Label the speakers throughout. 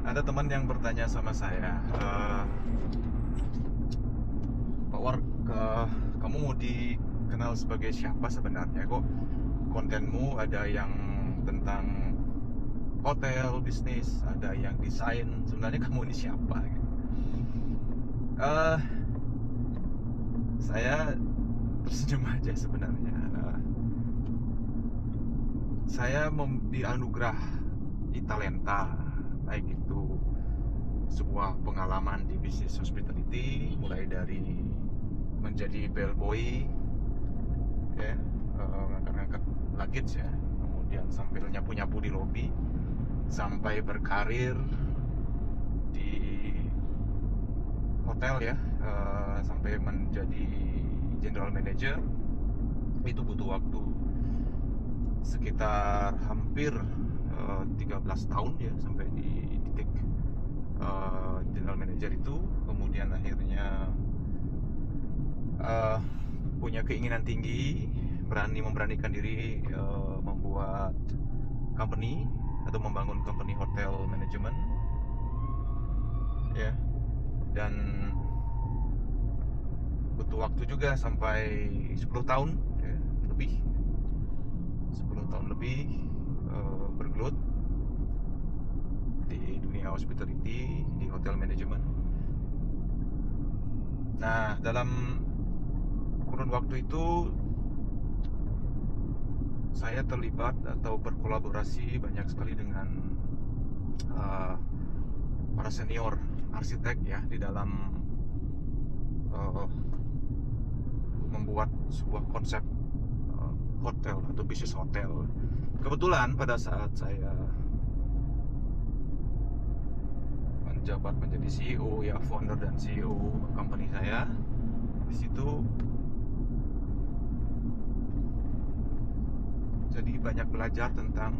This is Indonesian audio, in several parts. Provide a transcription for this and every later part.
Speaker 1: Ada teman yang bertanya sama saya, Pak War, kamu mau dikenal sebagai siapa sebenarnya? Kok kontenmu ada yang tentang hotel, bisnis, ada yang desain. Sebenarnya kamu ini siapa? Gitu. Eh, saya tersenyum aja sebenarnya. Saya dianugerahi talenta, baik itu sebuah pengalaman di bisnis hospitality, mulai dari menjadi bellboy, ya, ngangkat-ngangkat luggage ya, kemudian sambil nyapu-nyapu di lobi, sampai berkarir di hotel ya, sampai menjadi general manager. Itu butuh waktu sekitar hampir 13 tahun ya sampai di titik general manager itu. Kemudian akhirnya punya keinginan tinggi, memberanikan diri membuat company atau membangun company hotel manajemen ya, dan butuh waktu juga sampai 10 tahun ya, lebih 10 tahun lebih bergelut di dunia hospitality, di hotel manajemen. Nah, dalam kurun waktu itu saya terlibat atau berkolaborasi banyak sekali dengan para senior arsitek ya, di dalam membuat sebuah konsep hotel atau bisnis hotel. Kebetulan pada saat saya menjabat menjadi CEO ya, founder dan CEO company saya, di situ jadi banyak belajar tentang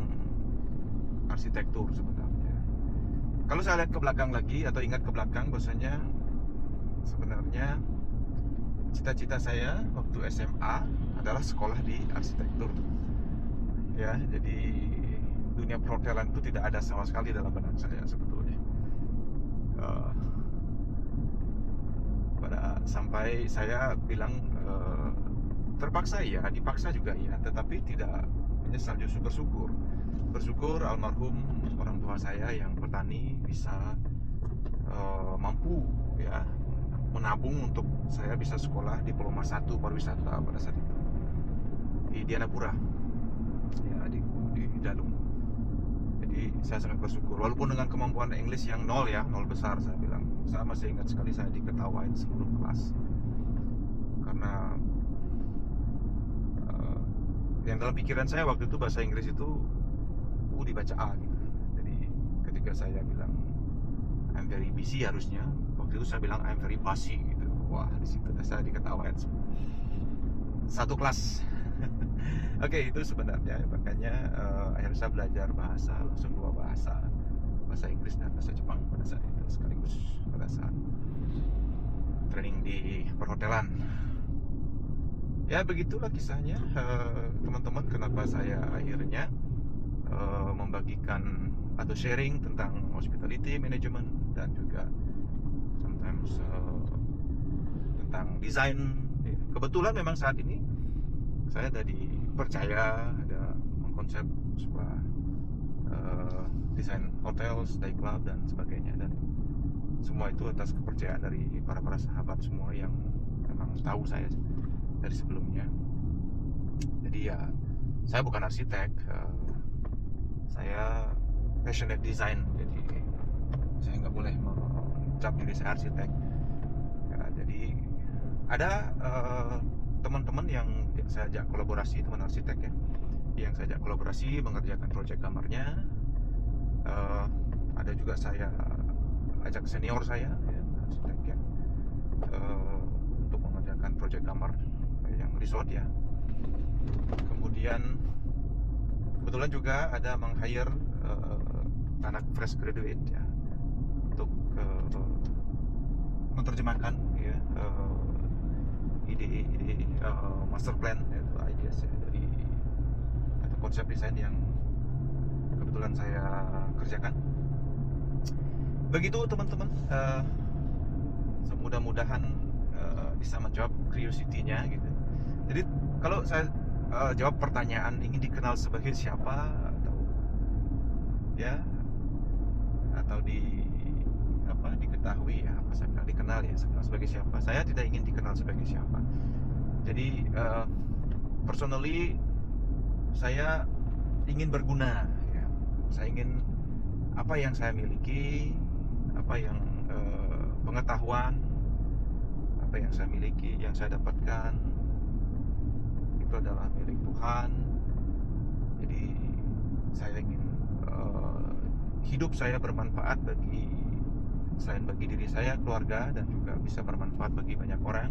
Speaker 1: arsitektur sebenarnya. Kalau saya lihat ke belakang lagi atau ingat ke belakang, bahwasanya sebenarnya cita-cita saya waktu SMA adalah sekolah di arsitektur ya. Jadi dunia perhotelan itu tidak ada sama sekali dalam benak saya sebetulnya. Sampai saya bilang terpaksa ya, dipaksa juga ya, tetapi tidak menyesal, justru bersyukur almarhum orang tua saya yang petani bisa mampu ya menabung untuk saya bisa sekolah diploma 1 pariwisata pada saat itu di Dianapura ya, di Dalung. Jadi saya sangat bersyukur, walaupun dengan kemampuan English yang nol ya, nol besar. Saya masih ingat sekali saya diketawain seluruh kelas karena yang dalam pikiran saya waktu itu bahasa Inggris itu dibaca A gitu. Jadi ketika saya bilang I'm very busy, harusnya waktu itu saya bilang I'm very fussy gitu. Wah, di situ saya diketawain satu kelas. Oke, itu sebenarnya makanya akhirnya saya belajar langsung 2 bahasa Inggris dan bahasa Jepang pada saat itu, sekaligus pada saat training di perhotelan. Ya begitulah kisahnya teman-teman, kenapa saya akhirnya membagikan atau sharing tentang hospitality management dan juga sometimes tentang desain. Kebetulan memang saat ini saya ada dipercaya, ada mengkonsep sebuah desain hotel, stay club dan sebagainya, dan semua itu atas kepercayaan dari para sahabat semua yang memang tahu saya dari sebelumnya. Jadi ya, saya bukan arsitek, saya passionate design, jadi saya nggak boleh mencap diri saya arsitek ya. Jadi ada teman-teman yang saya ajak kolaborasi, teman arsitek ya, yang saya ajak kolaborasi mengerjakan proyek kamarnya. Ada juga saya ajak senior saya ya, arsitek ya, untuk mengerjakan proyek kamar yang resort ya. Kemudian kebetulan juga ada meng-hire anak fresh graduate ya, untuk menerjemahkan ya ide master plan yaitu ideas ya, dari atau konsep desain yang kebetulan saya kerjakan. begitu teman-teman, mudah-mudahan bisa menjawab curiosity-nya gitu. Jadi kalau saya jawab pertanyaan ingin dikenal sebagai siapa, atau ya, atau diketahui ya, apa saya bilang, dikenal ya, saya bilang sebagai siapa, saya tidak ingin dikenal sebagai siapa. Jadi personally saya ingin berguna ya. Saya ingin apa yang saya miliki, apa yang pengetahuan apa yang saya miliki, yang saya dapatkan itu adalah milik Tuhan. Jadi saya ingin hidup saya bermanfaat selain bagi diri saya, keluarga, dan juga bisa bermanfaat bagi banyak orang.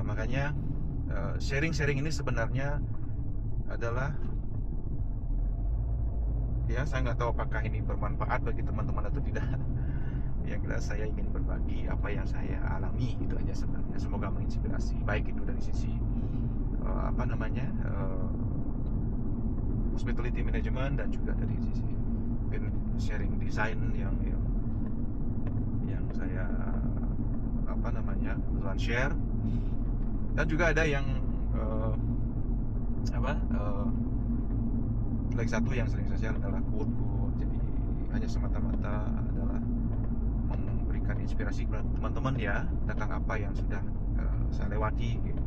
Speaker 1: Makanya sharing-sharing ini sebenarnya adalah, ya, saya nggak tahu apakah ini bermanfaat bagi teman-teman atau tidak. Yang jelas saya ingin berbagi apa yang saya alami, itu aja sebenarnya. Semoga menginspirasi, baik itu dari sisi hospitality management, dan juga dari sisi mungkin sharing desain yang saya kebetulan share. Dan juga ada yang lagi satu yang sering saya share adalah quote-quote. Jadi hanya semata-mata adalah memberikan inspirasi kepada teman-teman ya tentang apa yang sudah saya lewati gitu.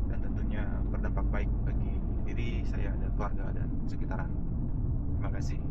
Speaker 1: Dan tentunya berdampak baik bagi diri saya dan keluarga dan sekitaran. Terima kasih.